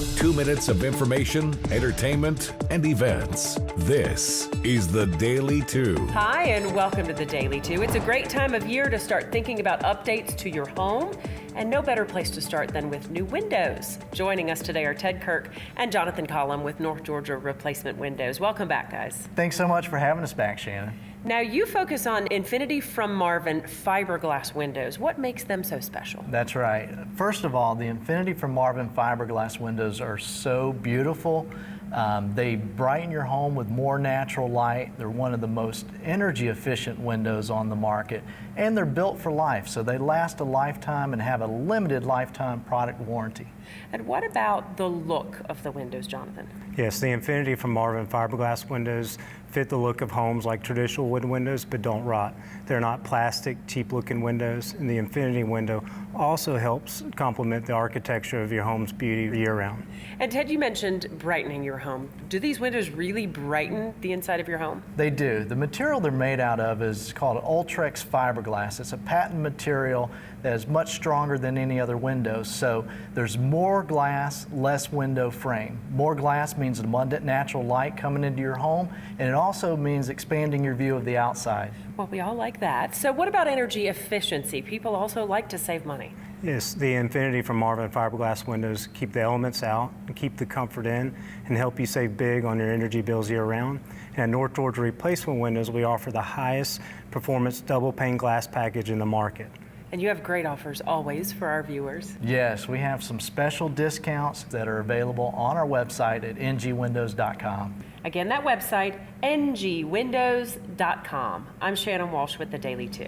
2 minutes of information, entertainment, and events. This is The Daily 2. Hi, and welcome to The Daily 2. It's a great time of year to start thinking about updates to your home, and no better place to start than with new windows. Joining us today are Ted Kirk and Jonathan Collum with North Georgia Replacement Windows. Welcome back, guys. Thanks so much for having us back, Shannon. Now, you focus on Infinity from Marvin fiberglass windows. What makes them so special? That's right. First of all, the Infinity from Marvin fiberglass windows are so beautiful. They brighten your home with more natural light. They're one of the most energy efficient windows on the market, and they're built for life, so they last a lifetime and have a limited lifetime product warranty. And what about the look of the windows, Jonathan? Yes, the Infinity from Marvin fiberglass windows fit the look of homes like traditional wood windows, but don't rot. They're not plastic, cheap-looking windows, and the Infinity window also helps complement the architecture of your home's beauty year-round. And Ted, you mentioned brightening your home. Do these windows really brighten the inside of your home? They do. The material they're made out of is called Ultrex fiberglass. It's a patent material that is much stronger than any other window. So there's more glass, less window frame. More glass means abundant natural light coming into your home, and it also means expanding your view of the outside. Well, we all like that. So what about energy efficiency? People also like to save money. Yes, the Infinity from Marvin fiberglass windows keep the elements out and keep the comfort in and help you save big on your energy bills year-round. And at North Georgia Replacement Windows, we offer the highest performance double pane glass package in the market. And you have great offers always for our viewers. Yes, we have some special discounts that are available on our website at ngwindows.com. Again, that website, ngwindows.com. I'm Shannon Walsh with The Daily 2.